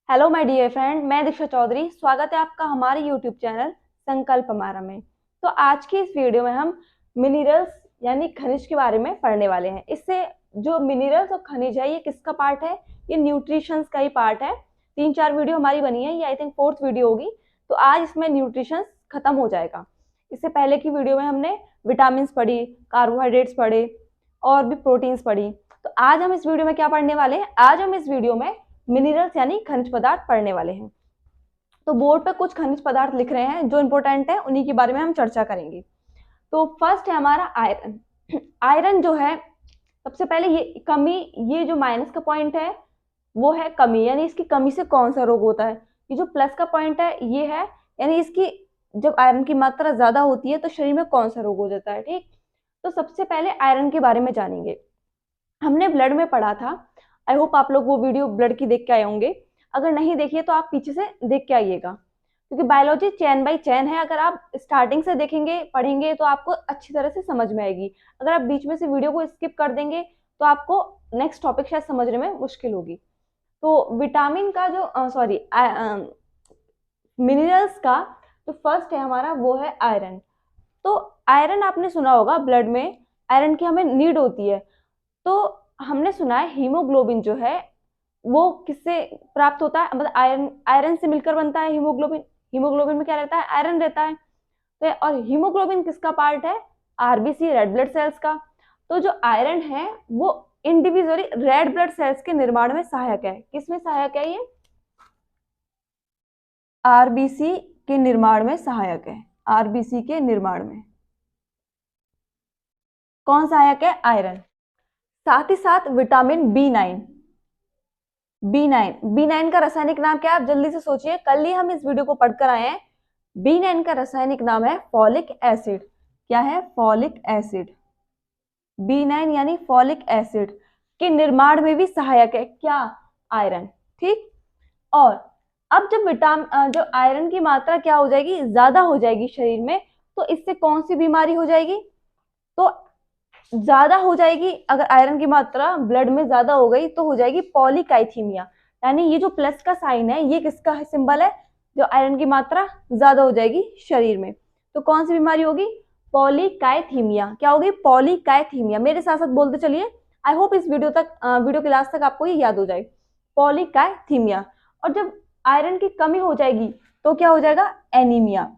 Hello my dear friend, मैं दीक्षा चौधरी। स्वागत है आपका हमारे यूट्यूब चैनल संकल्प हमारा में। तो आज की इस वीडियो में हम मिनरल्स यानी खनिज के बारे में पढ़ने वाले हैं। इससे जो मिनरल्स और खनिज है ये किसका पार्ट है? ये न्यूट्रिशंस का ही पार्ट है। 3-4 वीडियो हमारी बनी है, ये आई थिंक 4th वीडियो होगी। तो आज इसमें न्यूट्रिशंस खत्म हो जाएगा। इससे पहले की वीडियो में हमने विटामिन पढ़ी, कार्बोहाइड्रेट्स पढ़े और भी प्रोटीन्स पढ़ी। तो आज हम इस वीडियो में क्या पढ़ने वाले हैं? आज हम इस वीडियो में मिनरल्स यानी खनिज पदार्थ पढ़ने वाले हैं। तो बोर्ड पे कुछ खनिज पदार्थ लिख रहे हैं जो इंपॉर्टेंट है, उन्हीं के बारे में हम चर्चा करेंगे। तो फर्स्ट है हमारा आयरन। आयरन जो है सबसे पहले ये कमी, ये जो माइनस का पॉइंट है वो है कमी, यानी इसकी कमी से कौन सा रोग होता है। ये जो प्लस का पॉइंट है ये है यानी इसकी जब आयरन की मात्रा ज्यादा होती है तो शरीर में कौन सा रोग हो जाता है। ठीक, तो सबसे पहले आयरन के बारे में जानेंगे। हमने ब्लड में पढ़ा था। आई होप आप लोग वो वीडियो ब्लड की देख के आए होंगे। अगर नहीं देखिए तो आप पीछे से देख के आइएगा, क्योंकि बायोलॉजी चैन बाय चैन है। अगर आप स्टार्टिंग से देखेंगे पढ़ेंगे तो आपको अच्छी तरह से समझ में आएगी। अगर आप बीच में से वीडियो को स्किप कर देंगे तो आपको नेक्स्ट टॉपिक शायद समझने में मुश्किल होगी। तो विटामिन का जो सॉरी मिनरल्स का जो फर्स्ट है हमारा वो है आयरन। तो आयरन आपने सुना होगा, ब्लड में आयरन की हमें नीड होती है। तो हमने सुना है हीमोग्लोबिन जो है वो किससे प्राप्त होता है, मतलब आयरन, आयरन से मिलकर बनता है हीमोग्लोबिन। हीमोग्लोबिन में क्या रहता है? आयरन रहता है। तो और हीमोग्लोबिन किसका पार्ट है? आरबीसी, रेड ब्लड सेल्स का। तो जो आयरन है वो इंडिविजुअली रेड ब्लड सेल्स के निर्माण में सहायक है। किसमें सहायक है ये? आरबीसी के निर्माण में सहायक है। आरबीसी के निर्माण में कौन सहायक है? आयरन। साथ ही साथ विटामिन बी9। बी नाइन का रासायनिक नाम क्या है? आप जल्दी से सोचिए, कल ही हम इस वीडियो को पढ़कर आए हैं। बी9 का रासायनिक नाम है फॉलिक एसिड। क्या है? Folic acid. बी9 यानी फॉलिक एसिड के निर्माण में भी सहायक है क्या? आयरन। ठीक, और अब जब जो आयरन की मात्रा क्या हो जाएगी? ज्यादा हो जाएगी शरीर में, तो इससे कौन सी बीमारी हो जाएगी? तो ज्यादा हो जाएगी, अगर आयरन की मात्रा ब्लड में ज्यादा हो गई तो हो जाएगी पॉलीकाइथीमिया। यानी ये जो प्लस का साइन है ये किसका सिंबल है? जो आयरन की मात्रा ज्यादा हो जाएगी शरीर में तो कौन सी बीमारी होगी? पॉलीकाइथीमिया। क्या होगी? पॉलीकाइथीमिया। मेरे साथ साथ बोलते चलिए। आई होप इस वीडियो के लास्ट तक आपको ये याद हो जाए, पॉलीकाइथीमिया। और जब आयरन की कमी हो जाएगी तो क्या हो जाएगा? एनीमिया।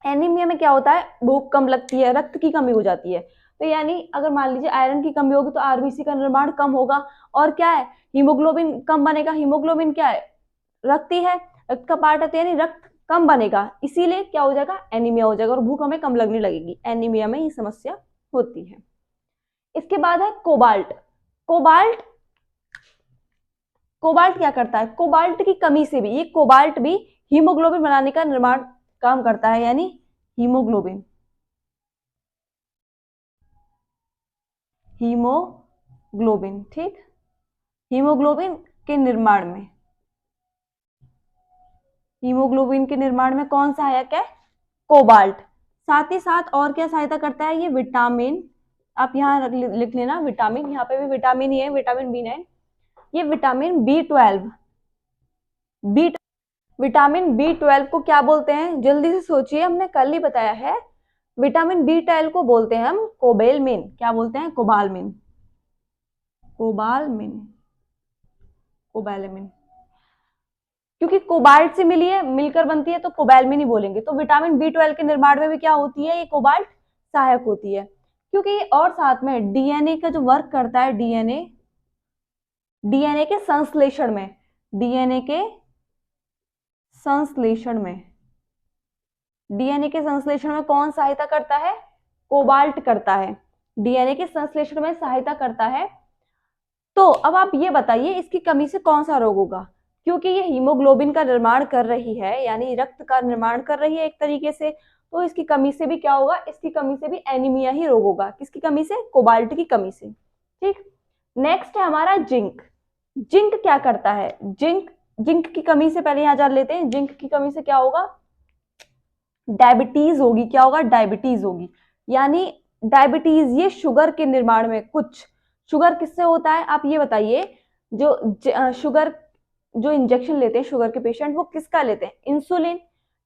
एनीमिया में क्या होता है? भूख कम लगती है, रक्त की कमी हो जाती है। तो यानी अगर मान लीजिए आयरन की कमी होगी तो आरबीसी का निर्माण कम होगा, और क्या है? हीमोग्लोबिन कम बनेगा। हीमोग्लोबिन क्या है? रक्त ही है, रक्त का पार्ट है, यानी रक्त कम बनेगा, इसीलिए क्या हो जाएगा? एनीमिया हो जाएगा और भूख हमें कम लगने लगेगी। एनीमिया में ये समस्या होती है। इसके बाद है कोबाल्ट। कोबाल्ट, कोबाल्ट क्या करता है? कोबाल्ट की कमी से भी, ये कोबाल्ट भी हीमोग्लोबिन बनाने का निर्माण काम करता है, यानी हीमोग्लोबिन, हीमोग्लोबिन। ठीक, हीमोग्लोबिन के निर्माण में, हीमोग्लोबिन के निर्माण में कौन सहायक है? कोबाल्ट। साथ ही साथ और क्या सहायता करता है? ये विटामिन, आप यहाँ लिख लेना विटामिन, यहाँ पे भी विटामिन ही है, विटामिन बी9। ये vitamin B12, B vitamin B12 को क्या बोलते हैं? जल्दी से सोचिए, हमने कल ही बताया है। विटामिन बी12 को बोलते हैं हम कोबेलमिन। क्या बोलते हैं? Cobalamin, cobalamin, cobalamin. क्योंकि कोबाल्ट से मिली है, मिलकर बनती है, तो कोबालमिन ही बोलेंगे। तो विटामिन बी12 के निर्माण में भी क्या होती है? ये कोबाल्ट सहायक होती है। क्योंकि और साथ में डीएनए का जो वर्क करता है, डीएनए, डीएनए के संश्लेषण में, डीएनए के संश्लेषण में, डीएनए के संश्लेषण में कौन सहायता करता है? कोबाल्ट करता है। डीएनए के संश्लेषण में सहायता करता है। तो अब आप ये बताइए, इसकी कमी से कौन सा रोग होगा? क्योंकि ये हीमोग्लोबिन का निर्माण कर रही है, यानी रक्त का निर्माण कर रही है एक तरीके से, तो इसकी कमी से भी क्या होगा? इसकी कमी से भी एनीमिया ही रोग होगा। किसकी कमी से? कोबाल्ट की कमी से। ठीक, नेक्स्ट है हमारा जिंक। जिंक क्या करता है? जिंक, जिंक की कमी से पहले यहां जान लेते हैं। जिंक की कमी से क्या होगा? डायबिटीज होगी। क्या होगा? डायबिटीज होगी। यानी डायबिटीज, ये शुगर के निर्माण में, कुछ शुगर किससे होता है आप ये बताइए? जो शुगर जो इंजेक्शन लेते हैं शुगर के पेशेंट, वो किसका लेते हैं? इंसुलिन।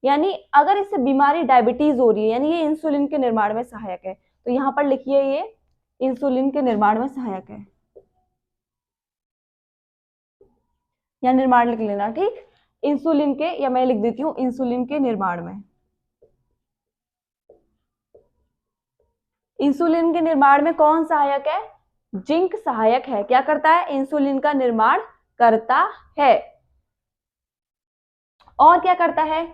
यानी अगर इससे बीमारी डायबिटीज हो रही है, यानी ये इंसुलिन के निर्माण में सहायक है। तो यहाँ पर लिखिए ये इंसुलिन के निर्माण में सहायक है, या निर्माण लिख लेना, ठीक। इंसुलिन के, या मैं लिख देती हूँ इंसुलिन के निर्माण में। इंसुलिन के निर्माण में कौन सहायक है? जिंक सहायक है। क्या करता है? इंसुलिन का निर्माण करता है। और क्या करता है?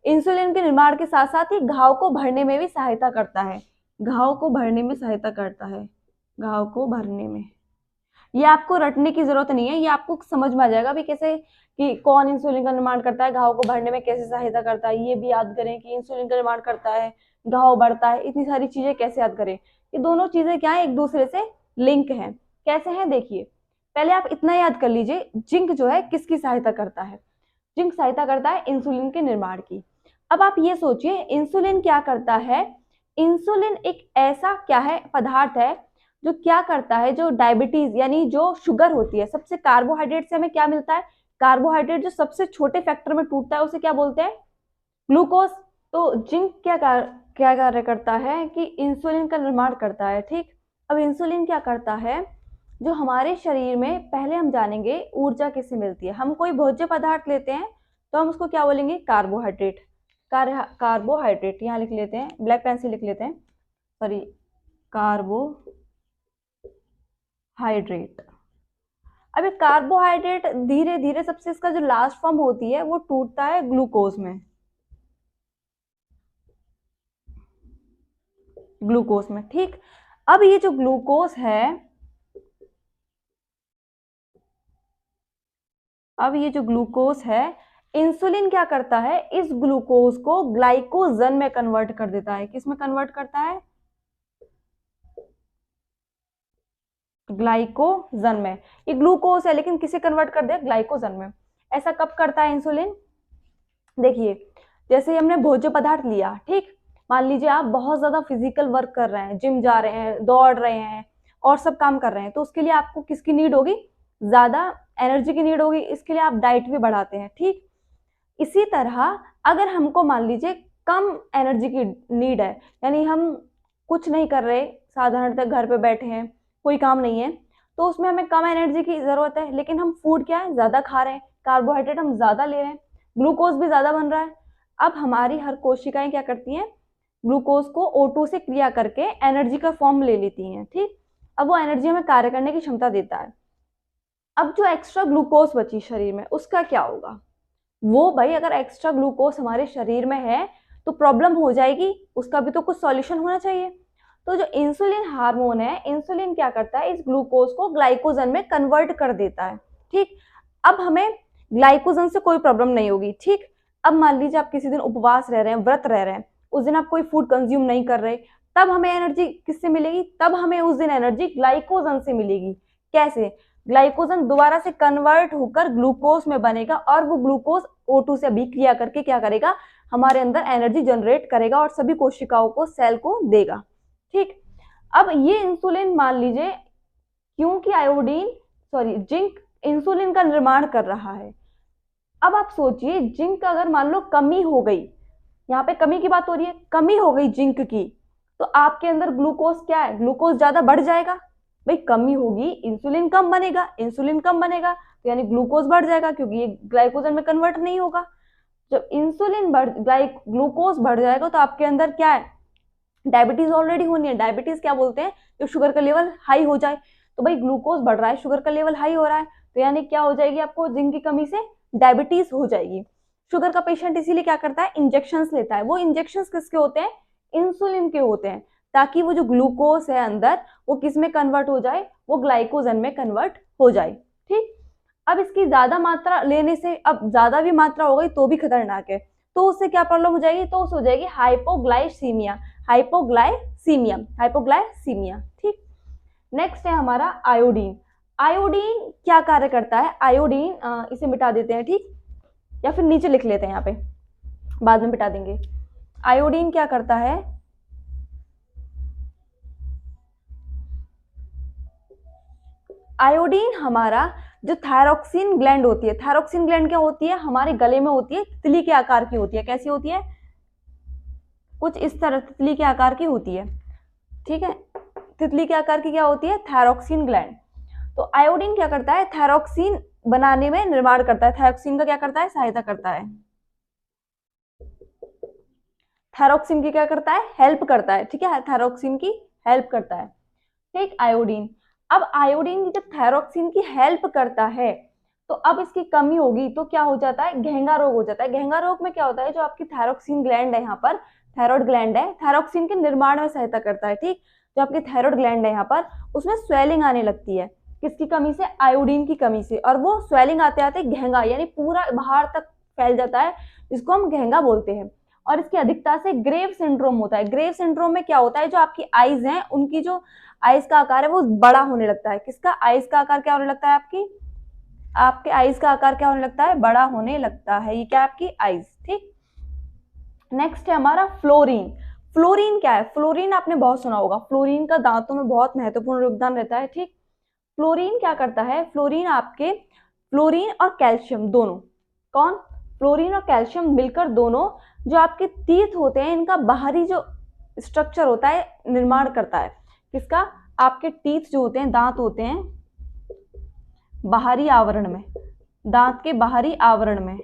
इंसुलिन के निर्माण के साथ साथ ही घाव को भरने में भी सहायता करता है। घाव को भरने में सहायता करता है, घाव को भरने में। ये आपको रटने की जरूरत नहीं है, ये आपको समझ में आ जाएगा भी कैसे, कि कौन इंसुलिन का निर्माण करता है, घाव को भरने में कैसे सहायता करता है। ये भी याद करें कि इंसुलिन का निर्माण करता है, घाव बढ़ता है, इतनी सारी चीजें कैसे याद करें। ये दोनों चीजें क्या है, एक दूसरे से लिंक है। कैसे है देखिए, पहले आप इतना याद कर लीजिए, जिंक जो है किसकी सहायता करता है? जिंक सहायता करता है इंसुलिन के निर्माण की। अब आप ये सोचिए इंसुलिन क्या करता है? इंसुलिन एक ऐसा क्या है, पदार्थ है जो क्या करता है, जो डायबिटीज यानी जो शुगर होती है, सबसे कार्बोहाइड्रेट से हमें क्या मिलता है? कार्बोहाइड्रेट जो सबसे छोटे फैक्टर में टूटता है उसे क्या बोलते हैं? ग्लूकोज। तो जिंक क्या कार्य करता है कि इंसुलिन का निर्माण करता है, ठीक। अब इंसुलिन क्या करता है, जो हमारे शरीर में, पहले हम जानेंगे ऊर्जा किससे मिलती है। हम कोई भोज्य पदार्थ लेते हैं तो हम उसको क्या बोलेंगे? कार्बोहाइड्रेट। कार्बोहाइड्रेट यहाँ लिख लेते हैं, ब्लैक पेन से लिख लेते हैं, सॉरी, कार्बोहाइड्रेट। अब कार्बोहाइड्रेट धीरे धीरे सबसे इसका जो लास्ट फॉर्म होती है वो टूटता है ग्लूकोज में, ग्लूकोज में, ठीक। अब ये जो ग्लूकोज है, अब ये जो ग्लूकोज है, इंसुलिन क्या करता है? इस ग्लूकोज को ग्लाइकोजन में कन्वर्ट कर देता है। किस में कन्वर्ट करता है? ग्लाइकोजन में। ये ग्लूकोज है लेकिन किसे कन्वर्ट कर दिया? ग्लाइकोजन में। ऐसा कब करता है इंसुलिन? देखिए, जैसे हमने भोज्य पदार्थ लिया, ठीक। मान लीजिए आप बहुत ज्यादा फिजिकल वर्क कर रहे हैं, जिम जा रहे हैं, दौड़ रहे हैं और सब काम कर रहे हैं, तो उसके लिए आपको किसकी नीड होगी? ज्यादा एनर्जी की नीड होगी। इसके लिए आप डाइट भी बढ़ाते हैं, ठीक। इसी तरह अगर हमको मान लीजिए कम एनर्जी की नीड है, यानी हम कुछ नहीं कर रहे, साधारणतः घर पे बैठे हैं, कोई काम नहीं है, तो उसमें हमें कम एनर्जी की जरूरत है, लेकिन हम फूड क्या है, ज्यादा खा रहे हैं, कार्बोहाइड्रेट हम ज्यादा ले रहे हैं, ग्लूकोज भी ज्यादा बन रहा है। अब हमारी हर कोशिकाएं क्या करती हैं? ग्लूकोज को O2 से क्रिया करके एनर्जी का फॉर्म ले लेती हैं, ठीक। अब वो एनर्जी हमें कार्य करने की क्षमता देता है। अब जो एक्स्ट्रा ग्लूकोज बची शरीर में, उसका क्या होगा? वो भाई, अगर एक्स्ट्रा ग्लूकोज हमारे शरीर में है तो प्रॉब्लम हो जाएगी, उसका भी तो कुछ सॉल्यूशन होना चाहिए। तो जो इंसुलिन हार्मोन है, इंसुलिन क्या करता है? इस ग्लूकोज को ग्लाइकोजन में कन्वर्ट कर देता है, ठीक। अब हमें ग्लाइकोजन से कोई प्रॉब्लम नहीं होगी, ठीक। अब मान लीजिए आप किसी दिन उपवास रह रहे हैं, व्रत रह रहे हैं, उस दिन आप कोई फूड कंज्यूम नहीं कर रहे, तब हमें एनर्जी किससे मिलेगी? तब हमें उस दिन एनर्जी ग्लाइकोजन से मिलेगी। कैसे? ग्लाइकोजन दोबारा से कन्वर्ट होकर ग्लूकोज में बनेगा और वो ग्लूकोज O2 से अभिक्रिया करके क्या करेगा? हमारे अंदर एनर्जी जनरेट करेगा और सभी कोशिकाओं को, सेल को देगा, ठीक। अब ये इंसुलिन मान लीजिए, क्योंकि जिंक इंसुलिन का निर्माण कर रहा है। अब आप सोचिए, जिंक अगर मान लो कमी हो गई, यहाँ पे कमी की बात हो रही है, कमी हो गई जिंक की, तो आपके अंदर ग्लूकोज क्या है? ग्लूकोज ज्यादा बढ़ जाएगा। भाई कमी होगी, इंसुलिन कम बनेगा, इंसुलिन कम बनेगा तो यानी ग्लूकोज बढ़ जाएगा, क्योंकि ये ग्लाइकोजन में कन्वर्ट नहीं होगा। जब इंसुलिन ग्लूकोज बढ़ जाएगा तो आपके अंदर क्या है? डायबिटीज ऑलरेडी होनी है। डायबिटीज क्या बोलते हैं? जब शुगर का लेवल हाई हो जाए। तो भाई ग्लूकोज बढ़ रहा है, शुगर का लेवल हाई हो रहा है, तो यानी क्या हो जाएगी? आपको जिंक की कमी से डायबिटीज हो जाएगी। शुगर का पेशेंट इसीलिए क्या करता है? इंजेक्शंस लेता है। वो इंजेक्शंस किसके होते हैं? इंसुलिन के होते हैं, ताकि वो जो ग्लूकोज है अंदर, वो किस में कन्वर्ट हो जाए? वो ग्लाइकोजन में कन्वर्ट हो जाए, ठीक। अब इसकी ज्यादा मात्रा लेने से, अब ज्यादा भी मात्रा हो गई तो भी खतरनाक है, तो उससे क्या प्रॉब्लम हो जाएगी? तो उससे हो जाएगी हाइपोग्लाइसीमिया, हाइपोग्लाइसीमिया, ठीक। नेक्स्ट है हमारा आयोडीन। आयोडीन क्या कार्य करता है? आयोडीन, इसे मिटा देते हैं, ठीक, या फिर नीचे लिख लेते हैं, यहाँ पे बाद में मिटा देंगे। आयोडीन क्या करता है? आयोडीन हमारा जो थायरोक्सिन ग्लैंड होती है, थायरोक्सिन ग्लैंड क्या होती है, हमारे गले में होती है, तितली के आकार की होती है। कैसी होती है, कुछ इस तरह तितली के आकार की होती है, ठीक है। तितली के आकार की क्या होती है, थायरोक्सिन ग्लैंड। तो आयोडीन क्या करता है, थायरोक्सिन बनाने में निर्माण करता है, थायरोक्सिन का क्या करता है, सहायता करता है, थायरोक्सिन की क्या करता है, हेल्प करता है, ठीक है, थायरोक्सिन की हेल्प करता है, ठीक। आयोडीन, अब आयोडीन जब थायरोक्सिन की हेल्प करता है तो अब इसकी कमी होगी तो क्या हो जाता है, घेंगा रोग हो जाता है। घेंगा रोग में क्या होता है, जो आपकी थायरोक्सिन ग्लैंड है, यहाँ पर थायराइड ग्लैंड है, थायरोक्सिन के निर्माण में सहायता करता है, ठीक। जो आपकी थायराइड ग्लैंड है यहाँ पर, उसमें स्वेलिंग आने लगती है, किसकी कमी से, आयोडीन की कमी से, और वो स्वेलिंग आते आते घेंगा यानी पूरा बाहर तक फैल जाता है, जिसको हम घेंगा बोलते हैं। और इसकी अधिकता से ग्रेव सिंड्रोम होता है। ग्रेव सिंड्रोम में क्या होता है, जो आपकी आईज हैं, उनकी जो आईज का आकार है वो बड़ा होने लगता है। किसका, आईज का आकार क्या होने लगता है, आपके आईज का आकार क्या होने लगता है, बड़ा होने लगता है। ये क्या है, आपकी आईज, ठीक। नेक्स्ट है हमारा फ्लोरीन। फ्लोरीन क्या है, फ्लोरीन आपने बहुत सुना होगा, फ्लोरीन का दांतों में बहुत महत्वपूर्ण योगदान रहता है, ठीक। फ्लोरीन क्या करता है, फ्लोरीन आपके, फ्लोरीन और कैल्शियम दोनों, कौन, फ्लोरीन और कैल्शियम मिलकर दोनों जो आपके टीथ होते हैं, इनका बाहरी जो स्ट्रक्चर होता है निर्माण करता है। किसका, आपके टीथ जो होते हैं, दांत होते हैं, बाहरी आवरण में, दांत के बाहरी आवरण में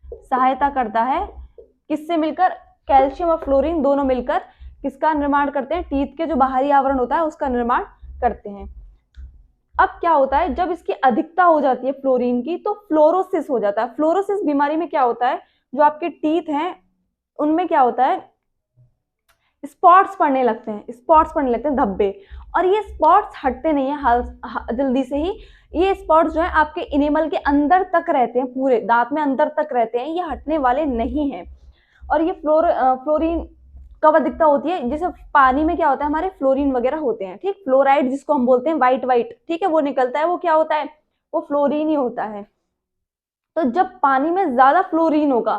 सहायता करता है। किससे मिलकर, कैल्शियम और फ्लोरीन दोनों मिलकर किसका निर्माण करते हैं, टीथ के जो बाहरी आवरण होता है उसका निर्माण करते हैं। अब क्या होता है, जब इसकी अधिकता हो जाती है फ्लोरीन की तो फ्लोरोसिस हो जाता है। फ्लोरोसिस बीमारी में क्या होता है, जो आपके टीथ हैं उनमें क्या होता है, स्पॉट्स पड़ने लगते हैं, स्पॉट्स पड़ने लगते हैं, धब्बे। और ये स्पॉट्स हटते नहीं है जल्दी से ही। ये स्पॉट्स जो है आपके इनेमल के अंदर तक रहते हैं, पूरे दांत में अंदर तक रहते हैं, ये हटने वाले नहीं हैं। और ये फ्लोरीन कब अधिकता होती है, जैसे पानी में क्या होता है, हमारे फ्लोरीन वगैरह होते हैं, ठीक। फ्लोराइड जिसको हम बोलते हैं, व्हाइट व्हाइट, ठीक है, वो निकलता है, वो क्या होता है, वो फ्लोरीन ही होता है। तो जब पानी में ज्यादा फ्लोरीन होगा,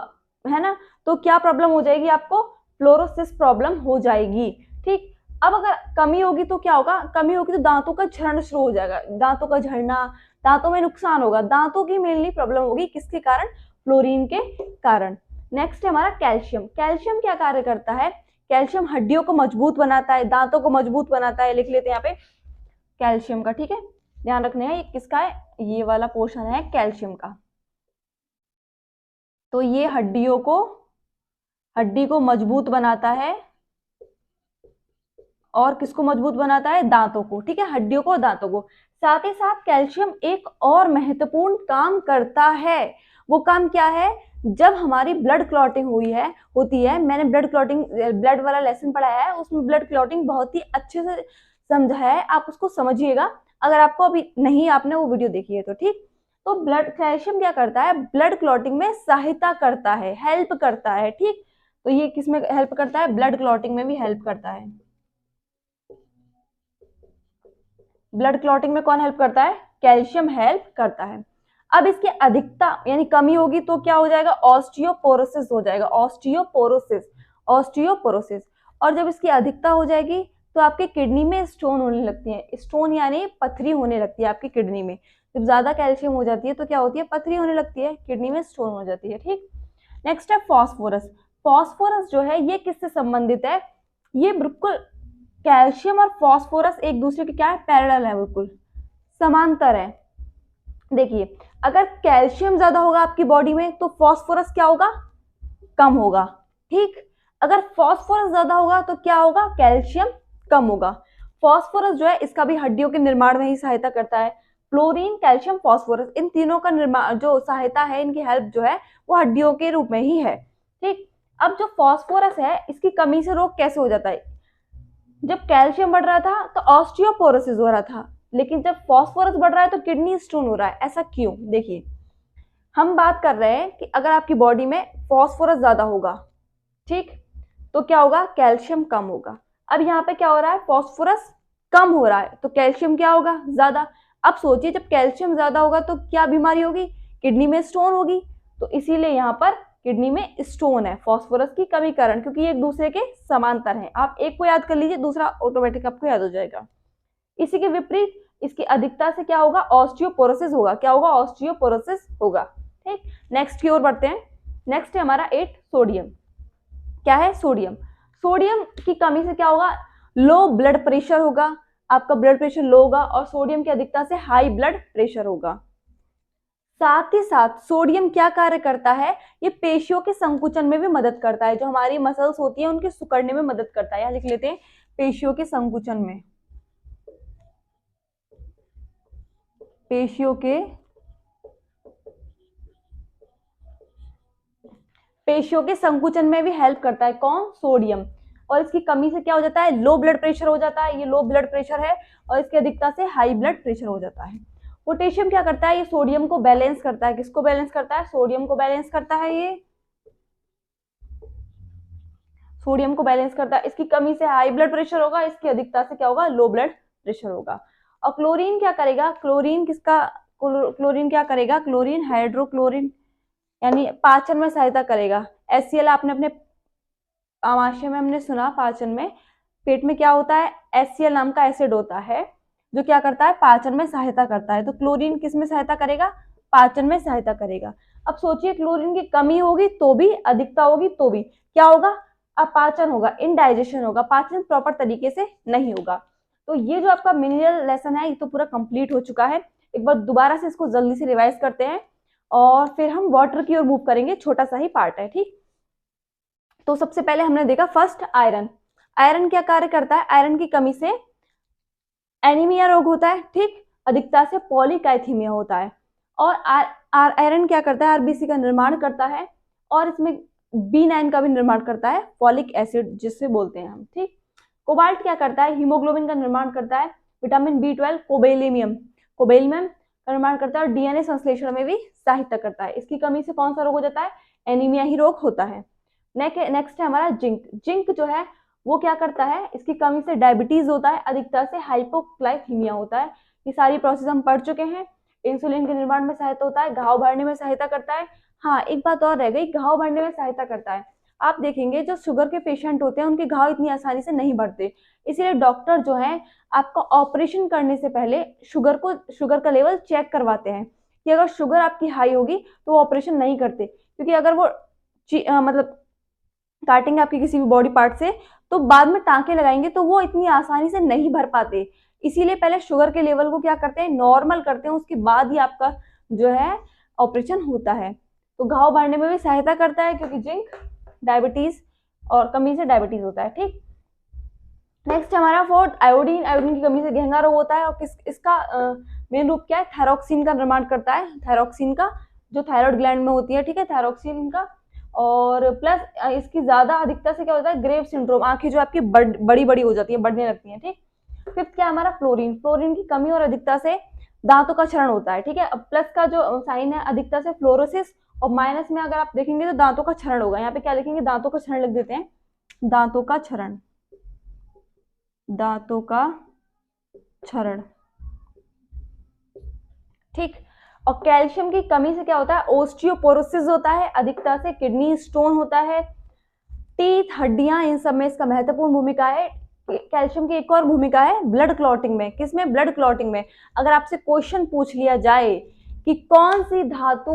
है ना, तो क्या प्रॉब्लम हो जाएगी आपको, फ्लोरोसिस प्रॉब्लम हो जाएगी, ठीक। अब अगर कमी होगी तो क्या होगा, कमी होगी तो दांतों का झड़ना शुरू हो जाएगा, दांतों का झड़ना, दांतों में नुकसान होगा, दांतों की मेनली प्रॉब्लम होगी, किसके कारण, फ्लोरीन के कारण। नेक्स्ट है हमारा कैल्शियम। कैल्शियम क्या कार्य करता है, कैल्शियम हड्डियों को मजबूत बनाता है, दांतों को मजबूत बनाता है, लिख लेते हैं यहाँ पे कैल्शियम का, ठीक है, ध्यान रखना है, ये किसका है, ये वाला पोर्शन है कैल्शियम का। तो ये हड्डी को मजबूत बनाता है, और किसको मजबूत बनाता है, दांतों को, ठीक है, हड्डियों को, दांतों को। साथ ही साथ कैल्शियम एक और महत्वपूर्ण काम करता है। वो काम क्या है, जब हमारी ब्लड क्लॉटिंग होती है, मैंने ब्लड वाला लेसन पढ़ाया है, उसमें ब्लड क्लॉटिंग बहुत ही अच्छे से समझाया है, आप उसको समझिएगा, अगर आपको अभी नहीं आपने वो वीडियो देखी है तो, ठीक। तो ब्लड कैल्शियम क्या करता है, ब्लड क्लॉटिंग में सहायता करता है, हेल्प करता है, ठीक। तो ये किसमें हेल्प करता है, ब्लड क्लॉटिंग में भी हेल्प करता है। ब्लड क्लॉटिंग में कौन हेल्प करता है, कैल्शियम हेल्प करता है। अब इसकी अधिकता यानी कमी होगी तो क्या हो जाएगा, ऑस्टियोपोरोसिस हो जाएगा, ऑस्टियोपोरोसिस। और जब इसकी अधिकता हो जाएगी तो आपके किडनी में स्टोन होने लगती है, स्टोन यानी पथरी होने लगती है आपकी किडनी में। जब ज्यादा कैल्शियम हो जाती है तो क्या होती है, पथरी होने लगती है, किडनी में स्टोन हो जाती है, ठीक। नेक्स्ट है फॉस्फोरस। फॉस्फोरस जो है ये किससे संबंधित है, ये बिल्कुल कैल्शियम और फॉस्फोरस एक दूसरे के क्या है, पैरेलल है, बिल्कुल समांतर है। देखिए, अगर कैल्शियम ज्यादा होगा आपकी बॉडी में तो फॉस्फोरस क्या होगा, कम होगा, ठीक। अगर फॉस्फोरस ज्यादा होगा तो क्या होगा, कैल्शियम कम होगा। फॉस्फोरस जो है इसका भी हड्डियों के निर्माण में ही सहायता करता है। फ्लोरीन, कैल्शियम, फॉस्फोरस, इन तीनों का निर्माण जो सहायता है, इनकी हेल्प जो है वो हड्डियों के रूप में ही है, ठीक। अब जो फॉस्फोरस है इसकी कमी से रोग कैसे हो जाता है, जब कैल्शियम बढ़ रहा था तो ऑस्टियोपोरोसिस हो रहा था, लेकिन जब फॉस्फोरस बढ़ रहा है तो किडनी स्टोन हो रहा है। ऐसा क्यों, देखिए, हम बात कर रहे हैं कि अगर आपकी बॉडी में फॉस्फोरस ज्यादा होगा, ठीक, तो क्या होगा, कैल्शियम कम होगा। अब यहाँ पे क्या हो रहा है, फॉस्फोरस कम हो रहा है तो कैल्शियम क्या होगा, ज्यादा। अब सोचिए, जब कैल्शियम ज्यादा होगा तो क्या बीमारी होगी, किडनी में स्टोन होगी। तो इसीलिए यहाँ पर किडनी में स्टोन है फॉस्फोरस की कमी कारण, क्योंकि ये एक दूसरे के समांतर हैं। आप एक को याद कर लीजिए, दूसरा ऑटोमेटिक आपको याद हो जाएगा। इसी के विपरीत इसकी अधिकता से क्या होगा, ऑस्टियोपोरोसिस होगा। क्या होगा, ऑस्टियोपोरोसिस होगा। ठीक, नेक्स्ट की ओर बढ़ते हैं। नेक्स्ट है हमारा 8 सोडियम। क्या है, सोडियम। सोडियम की कमी से क्या होगा, लो ब्लड प्रेशर होगा, आपका ब्लड प्रेशर लो होगा, और सोडियम की अधिकता से हाई ब्लड प्रेशर होगा। साथ ही साथ सोडियम क्या कार्य करता है, ये पेशियों के संकुचन में भी मदद करता है। जो हमारी मसल्स होती है उनके सिकुड़ने में मदद करता है। यहाँ लिख लेते हैं, पेशियों के संकुचन में, पेशियों के संकुचन में भी हेल्प करता है। कौन, सोडियम। और इसकी कमी से क्या हो जाता है, लो ब्लड प्रेशर हो जाता है, ये लो ब्लड प्रेशर है, और इसकी अधिकता से हाई ब्लड प्रेशर हो जाता है। पोटेशियम क्या करता है, ये सोडियम को बैलेंस करता है। किसको बैलेंस करता है, सोडियम को बैलेंस करता है, ये सोडियम को बैलेंस करता है। इसकी कमी से हाई ब्लड प्रेशर होगा, इसकी अधिकता से क्या होगा, लो ब्लड प्रेशर होगा। और क्लोरीन क्या करेगा, क्लोरीन क्या करेगा, क्लोरीन हाइड्रोक्लोरीन यानी पाचन में सहायता करेगा। HCl आपने अपने आमाशय में हमने सुना, पाचन में, पेट में क्या होता है, HCl नाम का एसिड होता है जो क्या करता है, पाचन में सहायता करता है। तो क्लोरीन किस में सहायता करेगा, पाचन में सहायता करेगा। अब सोचिए, क्लोरीन की कमी होगी तो भी, अधिकता होगी तो भी क्या होगा, अपाचन होगा, इनडाइजेशन होगा, पाचन प्रॉपर तरीके से नहीं होगा। तो ये जो आपका मिनरल लेसन है ये तो पूरा कंप्लीट हो चुका है। एक बार दोबारा से इसको जल्दी से रिवाइज करते हैं और फिर हम वाटर की ओर मूव करेंगे। छोटा सा ही पार्ट है, ठीक। तो सबसे पहले हमने देखा फर्स्ट आयरन। आयरन क्या कार्य करता है, आयरन की कमी से एनीमिया रोग होता है, ठीक। अधिकता से पॉलीकाइथीमिया होता है। और आयरन क्या करता है, आरबीसी का निर्माण करता है, और इसमें B9 का भी निर्माण करता है, फॉलिक एसिड जिससे बोलते हैं हम, ठीक। कोबाल्ट क्या करता है, हीमोग्लोबिन का निर्माण करता है। विटामिन B12 कोबेलियम का निर्माण करता है, और DNA संश्लेषण में भी सहायता करता है। इसकी कमी से कौन सा रोग हो जाता है, एनीमिया ही रोग होता है। नेक्स्ट है हमारा जिंक। जिंक जो है वो क्या करता है, इसकी कमी से डायबिटीज होता है, अधिकता से हाइपोग्लाइसीमिया होता है। ये सारी प्रोसेस हम पढ़ चुके हैं। इंसुलिन के निर्माण में सहायता होता है, घाव भरने में सहायता करता है। हाँ, एक बात और रह गई, घाव भरने में सहायता करता है। आप देखेंगे जो शुगर के पेशेंट होते हैं उनके घाव इतनी आसानी से नहीं भरते, इसीलिए डॉक्टर जो है आपका ऑपरेशन करने से पहले शुगर का लेवल चेक करवाते हैं कि अगर शुगर आपकी हाई होगी तो वो ऑपरेशन नहीं करते, क्योंकि अगर वो मतलब काटेंगे आपकी किसी भी बॉडी पार्ट से तो बाद में टांके लगाएंगे तो वो इतनी आसानी से नहीं भर पाते। इसीलिए पहले शुगर के लेवल को क्या करते हैं, नॉर्मल करते हैं, उसके बाद ही आपका जो है ऑपरेशन होता है। तो घाव भरने में भी सहायता करता है, क्योंकि जिंक डायबिटीज और कमी से डायबिटीज होता है, ठीक। नेक्स्ट हमारा फोर्थ आयोडीन। आयोडीन की कमी से घेंगा रोग होता है, और इसका मेन रूप क्या है, थायरॉक्सिन का निर्माण करता है। थायरॉक्सिन का जो थायराइड ग्लैंड में होती है, ठीक है, थायरॉक्सिन का। और प्लस इसकी ज्यादा अधिकता से क्या होता है, ग्रेव सिंड्रोम, आंखें जो आपकी बड़ी बड़ी हो जाती है, बढ़ने लगती हैं, ठीक। फिफ्थ क्या हमारा फ्लोरीन। फ्लोरीन की कमी और अधिकता से दांतों का क्षरण होता है, ठीक है। अब प्लस का जो साइन है, अधिकता से फ्लोरोसिस, और माइनस में अगर आप देखेंगे तो दांतों का क्षरण होगा। यहाँ पे क्या लिखेंगे, दांतों का क्षरण लिख देते हैं, दांतों का क्षरण, दांतों का क्षरण, ठीक। और कैल्शियम की कमी से क्या होता है, ओस्टियोपोरोसिस होता है, अधिकता से किडनी स्टोन होता है। टीथ, हड्डियां, इन सब में इसका महत्वपूर्ण भूमिका है। कैल्शियम की एक और भूमिका है ब्लड क्लॉटिंग में। किसमें, ब्लड क्लॉटिंग में। अगर आपसे क्वेश्चन पूछ लिया जाए कि कौन सी धातु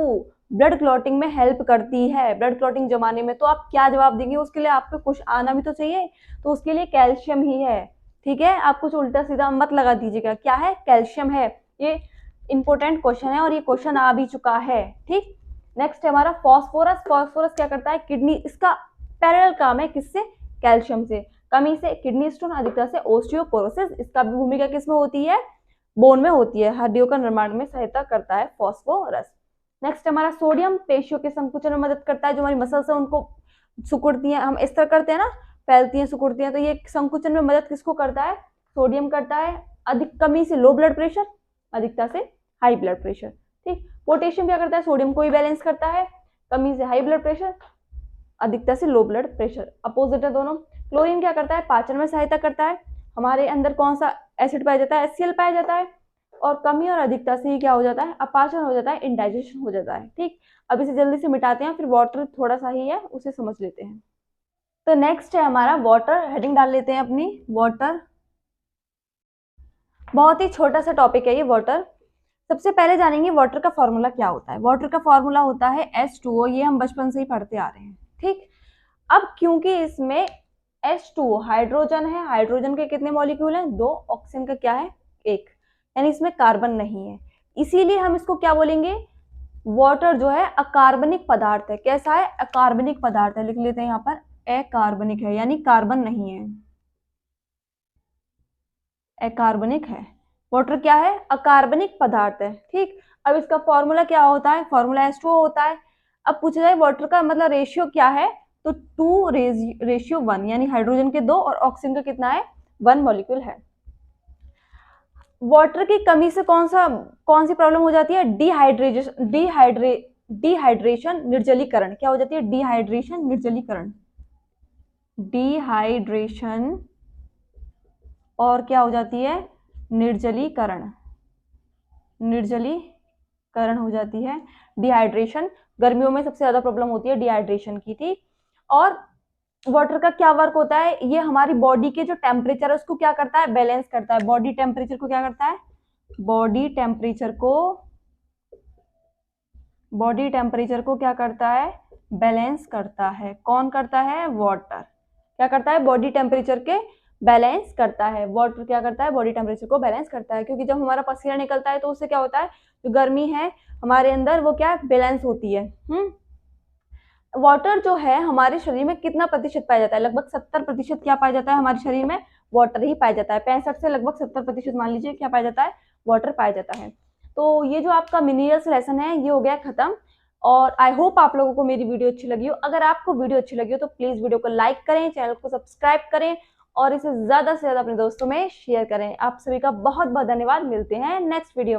ब्लड क्लॉटिंग में हेल्प करती है, ब्लड क्लॉटिंग जमाने में, तो आप क्या जवाब देंगे, उसके लिए आपको कुछ आना भी तो चाहिए। तो उसके लिए कैल्शियम ही है, ठीक है। आप कुछ उल्टा सीधा मत लगा दीजिएगा, क्या है, कैल्शियम है। ये इंपॉर्टेंट क्वेश्चन है और ये क्वेश्चन आ भी चुका है, ठीक। नेक्स्ट है हमारा फॉस्फोरस। फॉस्फोरस क्या करता है, किडनी, इसका पैरेलल काम है किससे, कैल्शियम से। कमी से किडनी स्टोन, अधिकता से ओस्टियोपोरोसिस। इसका भी भूमिका किसमें होती है, बोन में होती है, हड्डियों का निर्माण में सहायता करता है फॉस्फोरस। नेक्स्ट हमारा सोडियम। पेशियों के संकुचन में मदद करता है, जो हमारी मसल्स है उनको सिकुड़ती हैं, हम इस तरह करते हैं ना, फैलती हैं, सिकुड़ती हैं, तो ये संकुचन में मदद किसको करता है, सोडियम करता है। अधिक कमी से लो ब्लड प्रेशर, अधिकता से हाई ब्लड प्रेशर, ठीक। पोटेशियम क्या करता है, सोडियम को ही बैलेंस करता है, कमी से हाई ब्लड प्रेशर, अधिकता से लो ब्लड प्रेशर, अपोजिट है दोनों। क्लोरीन क्या करता है, पाचन में सहायता करता है। हमारे अंदर कौन सा एसिड पाया जाता है, HCl पाया जाता है। और कमी और अधिकता से ही क्या हो जाता है, अपाचन हो जाता है, इंडाइजेशन हो जाता है, ठीक। अब इसे जल्दी से मिटाते हैं, फिर वाटर थोड़ा सा ही है उसे समझ लेते हैं। तो नेक्स्ट है हमारा वाटर। हेडिंग डाल लेते हैं अपनी, वाटर। बहुत ही छोटा सा टॉपिक है ये वाटर। सबसे पहले जानेंगे वाटर का फॉर्मूला क्या होता है। वाटर का फॉर्मूला होता है H2O, ये हम बचपन से ही पढ़ते आ रहे हैं, ठीक। अब क्योंकि इसमें H2O हाइड्रोजन है, हाइड्रोजन के कितने मॉलिक्यूल हैं? 2, ऑक्सीजन का क्या है? 1, यानी इसमें कार्बन नहीं है, इसीलिए हम इसको क्या बोलेंगे? वाटर जो है अकार्बनिक पदार्थ है। कैसा है? अकार्बनिक पदार्थ है। लिख लेते हैं यहाँ पर, अकार्बनिक है, यानी कार्बन नहीं है, अकार्बनिक है। वाटर क्या है? अकार्बनिक पदार्थ है, ठीक। अब इसका फॉर्मूला क्या होता है? फॉर्मूला H2O होता है। अब पूछा जाए वाटर का मतलब रेशियो क्या है, तो 2:1, यानी हाइड्रोजन के 2 और ऑक्सीजन का कितना है? 1 मॉलिक्यूल है। वाटर की कमी से कौन सी प्रॉब्लम हो जाती है? डिहाइड्रेशन, निर्जलीकरण। क्या हो जाती है? डिहाइड्रेशन, निर्जलीकरण। डिहाइड्रेशन और क्या हो जाती है? निर्जलीकरण। निर्जलीकरण हो जाती है, डिहाइड्रेशन। गर्मियों में सबसे ज्यादा प्रॉब्लम होती है डिहाइड्रेशन की, ठीक। और वाटर का क्या वर्क होता है? ये हमारी बॉडी के जो टेम्परेचर है उसको क्या करता है? बैलेंस करता है। बॉडी टेम्परेचर को क्या करता है? बॉडी टेम्परेचर को क्या करता है? बैलेंस करता है। कौन करता है? वाटर। क्या करता है? बॉडी टेम्परेचर के बैलेंस करता है। वाटर क्या करता है? बॉडी टेम्परेचर को बैलेंस करता है, क्योंकि जब हमारा पसीना निकलता है तो उससे क्या होता है? जो गर्मी है हमारे अंदर वो क्या बैलेंस होती है। वाटर जो है हमारे शरीर में कितना प्रतिशत पाया जाता है? लगभग 70% क्या पाया जाता है हमारे शरीर में? वाटर ही पाया जाता है। 65 से लगभग 70% मान लीजिए क्या पाया जाता है? वाटर पाया जाता है। तो ये जो आपका मिनरल्स लेसन है ये हो गया खत्म। और आई होप आप लोगों को मेरी वीडियो अच्छी लगी हो। अगर आपको वीडियो अच्छी लगी हो तो प्लीज वीडियो को लाइक करें, चैनल को सब्सक्राइब करें और इसे ज्यादा से ज्यादा अपने दोस्तों में शेयर करें। आप सभी का बहुत बहुत धन्यवाद। मिलते हैं नेक्स्ट वीडियो में।